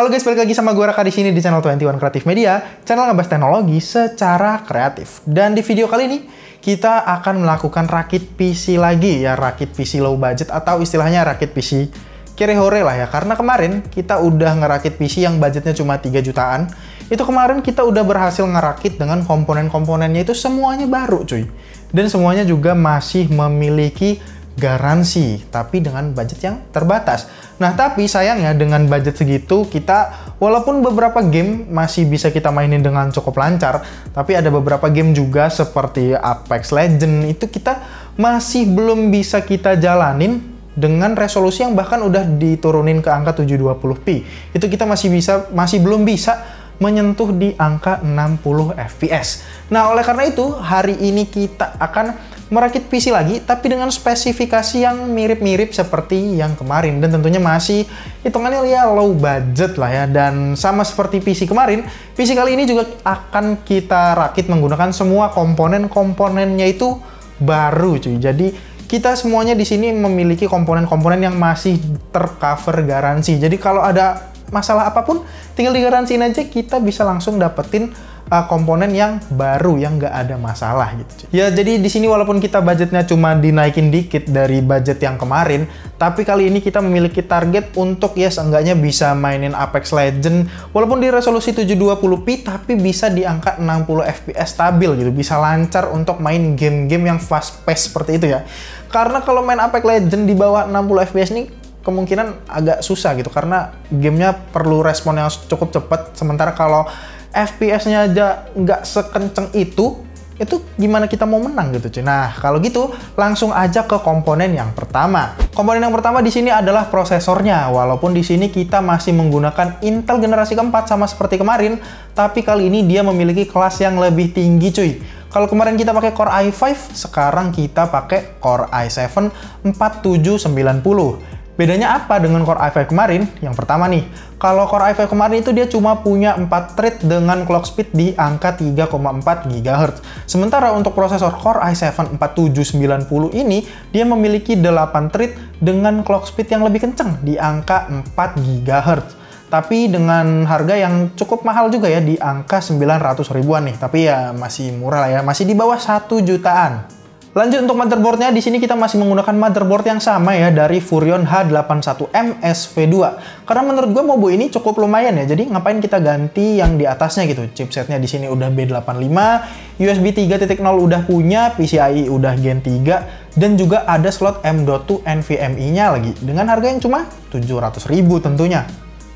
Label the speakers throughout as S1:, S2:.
S1: Halo guys, balik lagi sama gue Raka di sini di channel 21 Creative Media, channel ngebahas teknologi secara kreatif. Dan di video kali ini kita akan melakukan rakit PC lagi ya, rakit PC low budget atau istilahnya rakit PC kere-hore lah ya. Karena kemarin kita udah ngerakit PC yang budgetnya cuma 3 jutaan. Itu kemarin kita udah berhasil ngerakit dengan komponen-komponennya itu semuanya baru cuy. Dan semuanya juga masih memiliki garansi, tapi dengan budget yang terbatas. Nah, tapi sayangnya dengan budget segitu kita, walaupun beberapa game masih bisa kita mainin dengan cukup lancar, tapi ada beberapa game juga seperti Apex Legends itu kita masih belum bisa kita jalanin dengan resolusi yang bahkan udah diturunin ke angka 720p. Itu kita masih belum bisa menyentuh di angka 60 fps. Nah, oleh karena itu, hari ini kita akan merakit PC lagi, tapi dengan spesifikasi yang mirip-mirip seperti yang kemarin. Dan tentunya masih hitungannya ya low budget lah ya. Dan sama seperti PC kemarin, PC kali ini juga akan kita rakit menggunakan semua komponen-komponennya itu baru cuy. Jadi kita semuanya di sini memiliki komponen-komponen yang masih tercover garansi. Jadi kalau ada masalah apapun, tinggal digaransiin aja, kita bisa langsung dapetin komponen yang baru yang nggak ada masalah gitu. Ya, jadi di sini walaupun kita budgetnya cuma dinaikin dikit dari budget yang kemarin, tapi kali ini kita memiliki target untuk ya seenggaknya bisa mainin Apex Legends walaupun di resolusi 720p tapi bisa di angka 60 fps stabil gitu, bisa lancar untuk main game-game yang fast pace seperti itu ya. Karena kalau main Apex Legends di bawah 60 fps nih kemungkinan agak susah gitu, karena gamenya perlu respon yang cukup cepat, sementara kalau FPS-nya aja nggak sekenceng itu gimana kita mau menang gitu cuy. Nah, kalau gitu langsung aja ke komponen yang pertama. Komponen yang pertama di sini adalah prosesornya. Walaupun di sini kita masih menggunakan Intel generasi keempat sama seperti kemarin, tapi kali ini dia memiliki kelas yang lebih tinggi cuy. Kalau kemarin kita pakai Core i5, sekarang kita pakai Core i7 4790. Bedanya apa dengan Core i5 kemarin? Yang pertama nih, kalau Core i5 kemarin itu dia cuma punya 4 thread dengan clock speed di angka 3,4 GHz. Sementara untuk prosesor Core i7 4790 ini, dia memiliki 8 thread dengan clock speed yang lebih kenceng di angka 4 GHz. Tapi dengan harga yang cukup mahal juga ya, di angka 900 ribuan nih. Tapi ya masih murah lah ya, masih di bawah 1 jutaan. Lanjut untuk motherboardnya, di sini kita masih menggunakan motherboard yang sama ya dari Furrion H81MSV2. Karena menurut gue Mobo ini cukup lumayan ya, jadi ngapain kita ganti yang di atasnya gitu. Chipsetnya di sini udah B85, USB 3.0 udah punya, PCIe udah Gen 3, dan juga ada slot M.2 NVMe-nya lagi dengan harga yang cuma 700.000 tentunya.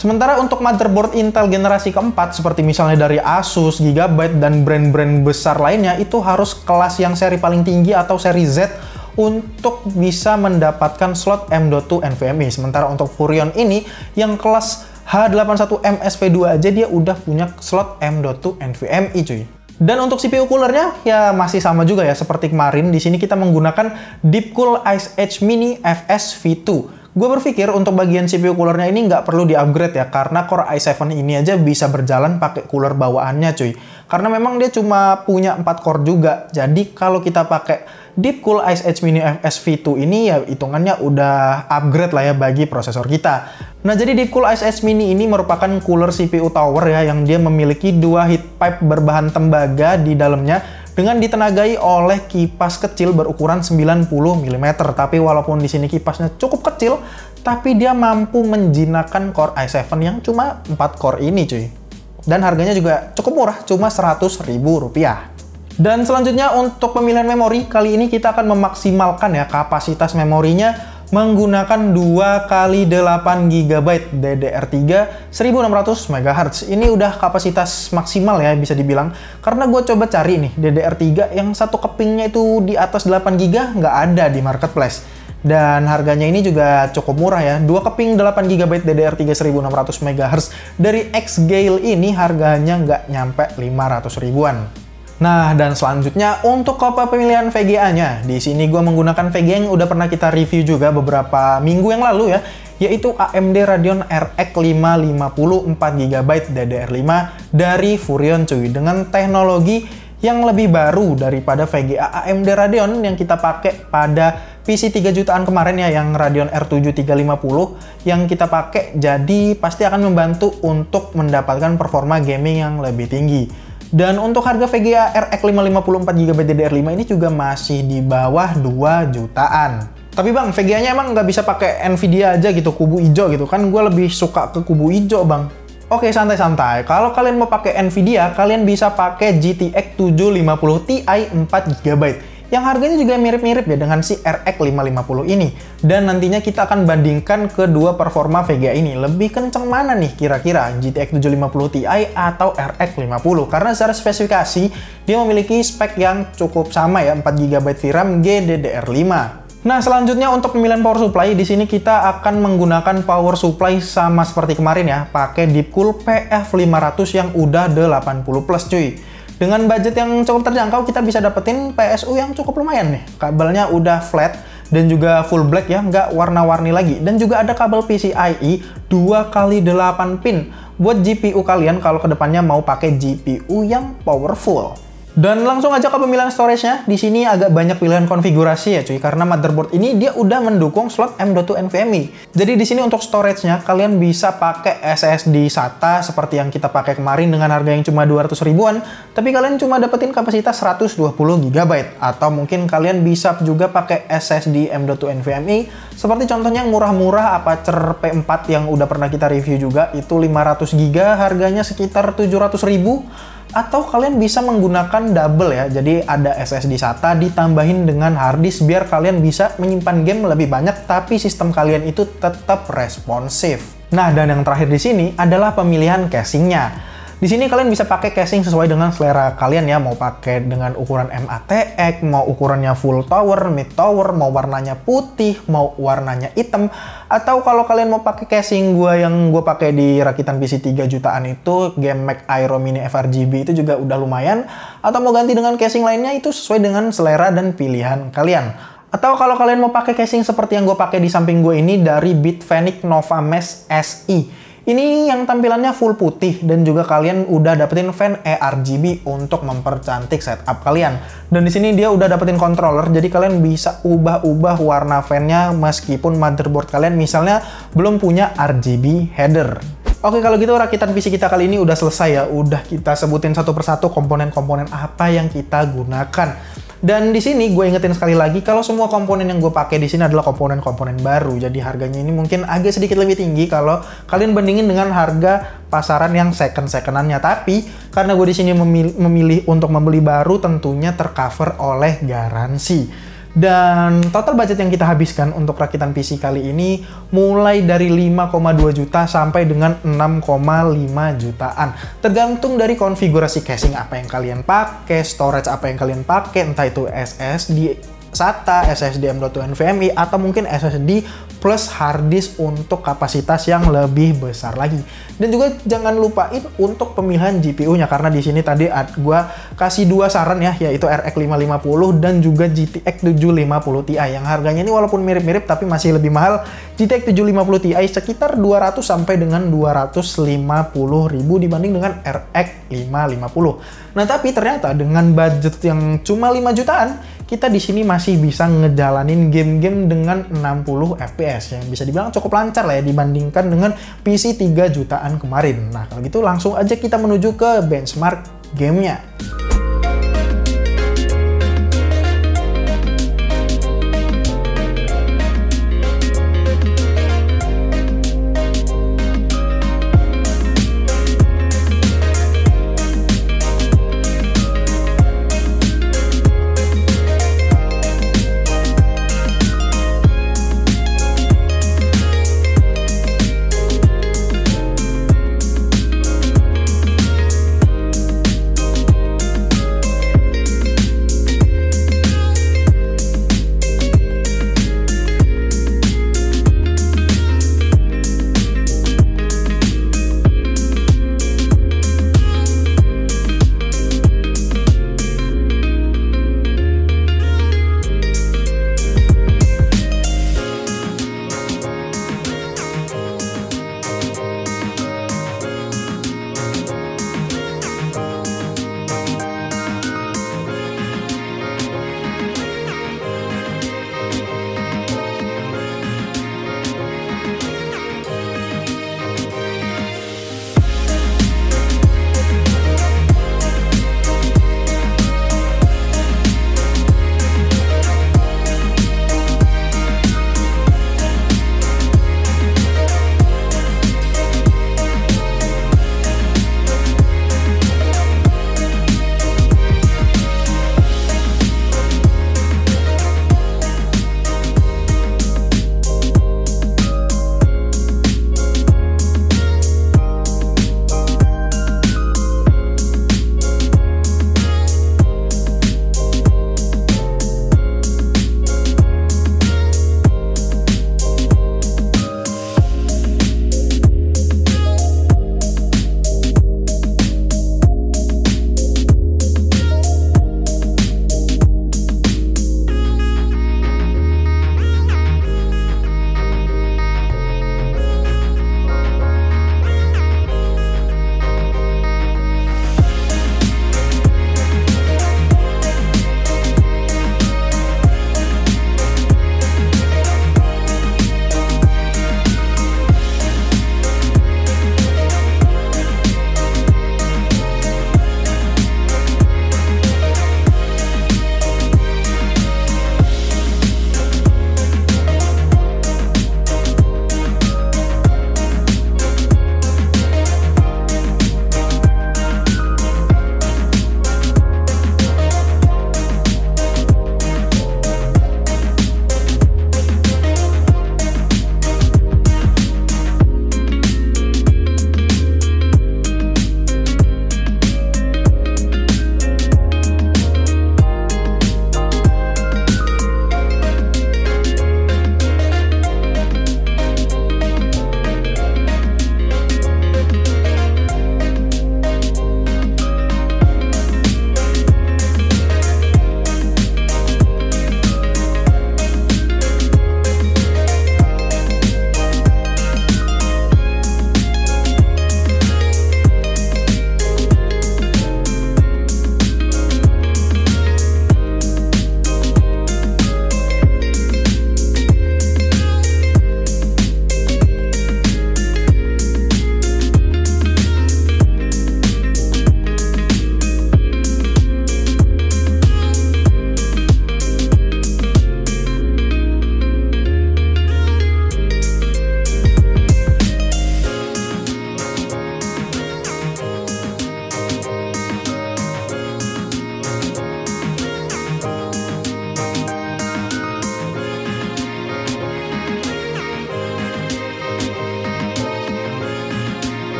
S1: Sementara untuk motherboard Intel generasi keempat seperti misalnya dari Asus, Gigabyte, dan brand-brand besar lainnya itu harus kelas yang seri paling tinggi atau seri Z untuk bisa mendapatkan slot M.2 NVMe. Sementara untuk Furrion ini yang kelas H81MSV2 aja dia udah punya slot M.2 NVMe cuy. Dan untuk CPU coolernya ya masih sama juga ya seperti kemarin. Di sini kita menggunakan Deepcool Ice Edge Mini FS V2. Gue berpikir untuk bagian CPU coolernya ini nggak perlu di-upgrade ya, karena Core i7 ini aja bisa berjalan pakai cooler bawaannya cuy. Karena memang dia cuma punya 4 core juga. Jadi kalau kita pakai Deepcool Ice Edge Mini FS V2 ini ya hitungannya udah upgrade lah ya bagi prosesor kita. Nah, jadi Deepcool Ice Edge Mini ini merupakan cooler CPU tower ya, yang dia memiliki 2 heat pipe berbahan tembaga di dalamnya dengan ditenagai oleh kipas kecil berukuran 90 mm. Tapi walaupun di sini kipasnya cukup kecil, tapi dia mampu menjinakkan Core i7 yang cuma 4 core ini cuy. Dan harganya juga cukup murah, cuma Rp100.000. Dan selanjutnya untuk pemilihan memori, kali ini kita akan memaksimalkan ya kapasitas memorinya menggunakan 2x8 GB DDR3 1600 MHz. Ini udah kapasitas maksimal ya bisa dibilang. Karena gue coba cari nih DDR3 yang satu kepingnya itu di atas 8 GB nggak ada di marketplace. Dan harganya ini juga cukup murah ya. 2 keping 8 GB DDR3 1600 MHz dari X-Gail ini harganya nggak nyampe 500 ribuan. Nah, dan selanjutnya untuk pemilihan VGA-nya. Di sini gue menggunakan VGA yang udah pernah kita review juga beberapa minggu yang lalu ya, yaitu AMD Radeon RX 550 4GB DDR5 dari Furrion cuy, dengan teknologi yang lebih baru daripada VGA AMD Radeon yang kita pakai pada PC 3 jutaan kemarin ya, yang Radeon R7 350 yang kita pakai, jadi pasti akan membantu untuk mendapatkan performa gaming yang lebih tinggi. Dan untuk harga VGA RX 550 4GB DDR5 ini juga masih di bawah 2 jutaan. Tapi bang, VGA-nya emang nggak bisa pakai Nvidia aja gitu, kubu hijau gitu kan? Gue lebih suka ke kubu hijau bang. Oke, santai-santai. Kalau kalian mau pakai Nvidia, kalian bisa pakai GTX 750 Ti 4GB. Yang harganya juga mirip-mirip ya dengan si RX 550 ini. Dan nantinya kita akan bandingkan kedua performa VGA ini. Lebih kenceng mana nih kira-kira? GTX 750 Ti atau RX 50? Karena secara spesifikasi, dia memiliki spek yang cukup sama ya, 4GB VRAM GDDR5. Nah, selanjutnya untuk pemilihan power supply, di sini kita akan menggunakan power supply sama seperti kemarin ya, pakai Deepcool PF500 yang udah 80 plus cuy. Dengan budget yang cukup terjangkau, kita bisa dapetin PSU yang cukup lumayan nih. Kabelnya udah flat dan juga full black ya, nggak warna-warni lagi. Dan juga ada kabel PCIe 2x8 pin buat GPU kalian kalau kedepannya mau pakai GPU yang powerful. Dan langsung aja ke pemilihan storage-nya. Di sini agak banyak pilihan konfigurasi ya cuy, karena motherboard ini dia udah mendukung slot M.2 NVMe. Jadi di sini untuk storage-nya kalian bisa pakai SSD SATA seperti yang kita pakai kemarin dengan harga yang cuma 200 ribuan, tapi kalian cuma dapetin kapasitas 120 GB. Atau mungkin kalian bisa juga pakai SSD M.2 NVMe seperti contohnya yang murah-murah Apacer P4 yang udah pernah kita review juga, itu 500 GB harganya sekitar 700 ribu. Atau kalian bisa menggunakan double ya, jadi ada SSD SATA ditambahin dengan harddisk biar kalian bisa menyimpan game lebih banyak tapi sistem kalian itu tetap responsif. Nah, dan yang terakhir di sini adalah pemilihan casingnya. Di sini kalian bisa pakai casing sesuai dengan selera kalian ya, mau pakai dengan ukuran MATX, mau ukurannya full tower, mid tower, mau warnanya putih, mau warnanya hitam, atau kalau kalian mau pakai casing yang gue pakai di rakitan PC 3 jutaan itu, Game Mac Aero Mini FRGB itu juga udah lumayan, atau mau ganti dengan casing lainnya itu sesuai dengan selera dan pilihan kalian. Atau kalau kalian mau pakai casing seperti yang gue pakai di samping gue ini dari Bitfenix Nova Mesh SE. Ini yang tampilannya full putih dan juga kalian udah dapetin fan ARGB untuk mempercantik setup kalian. Dan di sini dia udah dapetin controller, jadi kalian bisa ubah-ubah warna fan-nya meskipun motherboard kalian misalnya belum punya RGB header. Oke, kalau gitu rakitan PC kita kali ini udah selesai ya. Udah kita sebutin satu persatu komponen-komponen apa yang kita gunakan. Dan di sini gue ingetin sekali lagi kalau semua komponen yang gue pakai di sini adalah komponen-komponen baru. Jadi harganya ini mungkin agak sedikit lebih tinggi kalau kalian bandingin dengan harga pasaran yang second-second-annya. Tapi karena gue di sini memilih untuk membeli baru, tentunya tercover oleh garansi. Dan total budget yang kita habiskan untuk rakitan PC kali ini mulai dari 5,2 juta sampai dengan 6,5 jutaan. Tergantung dari konfigurasi casing apa yang kalian pakai, storage apa yang kalian pakai, entah itu SSD SATA, SSD M.2 NVMe, atau mungkin SSD plus harddisk untuk kapasitas yang lebih besar lagi. Dan juga jangan lupain untuk pemilihan GPU-nya, karena di sini tadi gua kasih dua saran ya, yaitu RX 550 dan juga GTX 750 Ti yang harganya ini walaupun mirip-mirip tapi masih lebih mahal. GTX 750 Ti sekitar 200 sampai dengan 250 ribu dibanding dengan RX 550. Nah, tapi ternyata dengan budget yang cuma 5 jutaan, kita di sini masih bisa ngejalanin game-game dengan 60 FPS yang bisa dibilang cukup lancar lah ya dibandingkan dengan PC 3 jutaan kemarin. Nah, kalau gitu langsung aja kita menuju ke benchmark gamenya.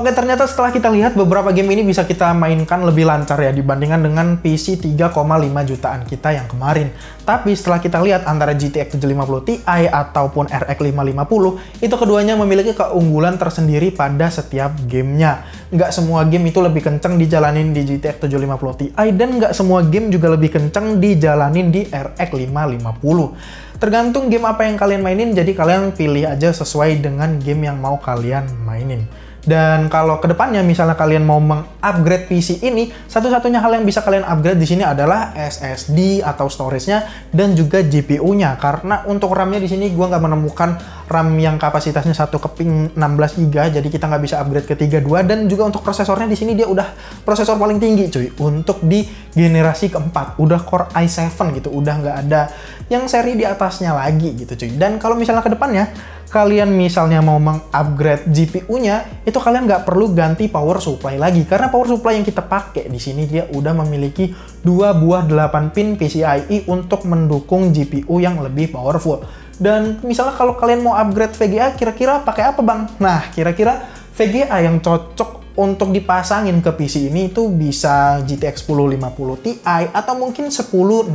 S1: Oke, ternyata setelah kita lihat beberapa game ini bisa kita mainkan lebih lancar ya dibandingkan dengan PC 3,5 jutaan kita yang kemarin. Tapi setelah kita lihat antara GTX 750 Ti ataupun RX 550, itu keduanya memiliki keunggulan tersendiri pada setiap gamenya. Nggak semua game itu lebih kenceng dijalanin di GTX 750 Ti dan nggak semua game juga lebih kenceng dijalanin di RX 550. Tergantung game apa yang kalian mainin, jadi kalian pilih aja sesuai dengan game yang mau kalian mainin. Dan kalau kedepannya misalnya kalian mau mengupgrade PC ini, satu-satunya hal yang bisa kalian upgrade di sini adalah SSD atau storage-nya dan juga GPU-nya. Karena untuk RAM-nya di sini gua nggak menemukan RAM yang kapasitasnya 1 keping 16 GB, jadi kita nggak bisa upgrade ke 32. Dan juga untuk prosesornya di sini dia udah prosesor paling tinggi cuy untuk di generasi keempat, udah Core i7 gitu, udah nggak ada yang seri di atasnya lagi gitu cuy. Dan kalau misalnya kedepannya kalian misalnya mau mengupgrade GPU-nya, itu kalian nggak perlu ganti power supply lagi. Karena power supply yang kita pakai di sini dia udah memiliki 2 buah 8 pin PCIe untuk mendukung GPU yang lebih powerful. Dan misalnya kalau kalian mau upgrade VGA, kira-kira pakai apa bang? Nah, kira-kira VGA yang cocok untuk dipasangin ke PC ini itu bisa GTX 1050 Ti atau mungkin 1060.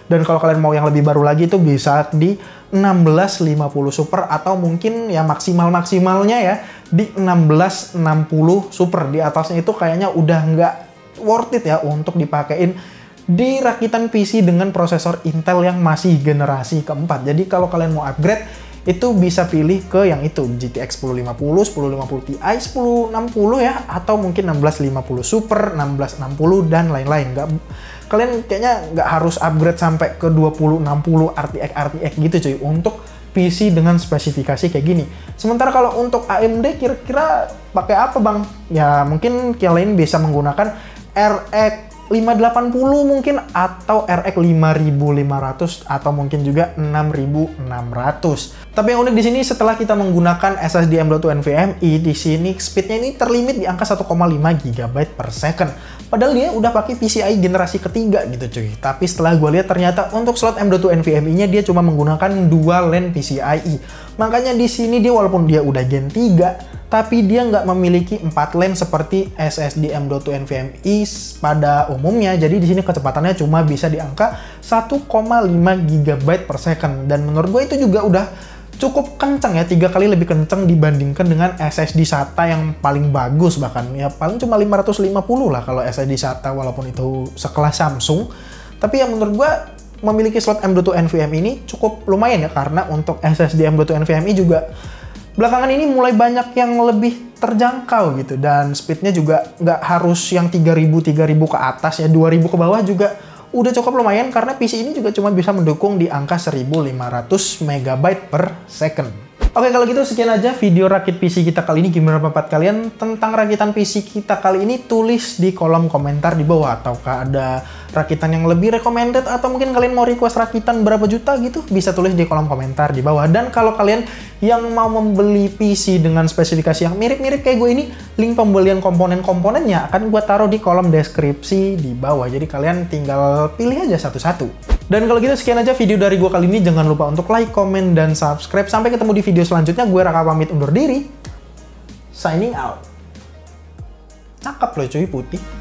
S1: Dan kalau kalian mau yang lebih baru lagi itu bisa di 1650 Super atau mungkin ya maksimalnya ya di 1660 Super. Di atasnya itu kayaknya udah nggak worth it ya untuk dipakein di rakitan PC dengan prosesor Intel yang masih generasi keempat. Jadi kalau kalian mau upgrade itu bisa pilih ke yang itu GTX 1050, 1050 Ti, 1060 ya, atau mungkin 1650 Super, 1660 dan lain-lain. Kalian kayaknya nggak harus upgrade sampai ke 2060 RTX gitu cuy untuk PC dengan spesifikasi kayak gini. Sementara kalau untuk AMD kira-kira pakai apa bang? Ya mungkin kalian bisa menggunakan RX 580 mungkin atau RX 5500 atau mungkin juga 6600. Tapi yang unik di sini setelah kita menggunakan SSD M.2 NVMe di sini speednya ini terlimit di angka 1,5 GB per second. Padahal dia udah pakai PCIe generasi ketiga gitu cuy. Tapi setelah gue lihat ternyata untuk slot M.2 NVMe-nya dia cuma menggunakan dual LAN PCIe. Makanya di sini dia walaupun dia udah Gen 3, tapi dia nggak memiliki 4 LAN seperti SSD M.2 NVMe pada umumnya. Jadi di sini kecepatannya cuma bisa di angka 1,5 GB per second. Dan menurut gue itu juga udah cukup kenceng ya, 3 kali lebih kenceng dibandingkan dengan SSD SATA yang paling bagus, bahkan ya paling cuma 550 lah kalau SSD SATA walaupun itu sekelas Samsung. Tapi yang menurut gua memiliki slot M.2 NVMe ini cukup lumayan ya, karena untuk SSD M.2 NVMe juga belakangan ini mulai banyak yang lebih terjangkau gitu, dan speednya juga nggak harus yang 3000 ke atas ya, 2000 ke bawah juga udah cukup lumayan, karena PC ini juga cuma bisa mendukung di angka 1500 MB per second. Oke, kalau gitu sekian aja video rakit PC kita kali ini. Gimana pendapat kalian tentang rakitan PC kita kali ini? Tulis di kolom komentar di bawah. Ataukah ada rakitan yang lebih recommended, atau mungkin kalian mau request rakitan berapa juta gitu? Bisa tulis di kolom komentar di bawah. Dan kalau kalian yang mau membeli PC dengan spesifikasi yang mirip-mirip kayak gue ini, link pembelian komponen-komponennya akan gue taruh di kolom deskripsi di bawah. Jadi kalian tinggal pilih aja satu-satu. Dan kalau gitu sekian aja video dari gue kali ini. Jangan lupa untuk like, comment, dan subscribe. Sampai ketemu di video selanjutnya. Gue Raka pamit undur diri. Signing out. Cakep loh cuy, putih.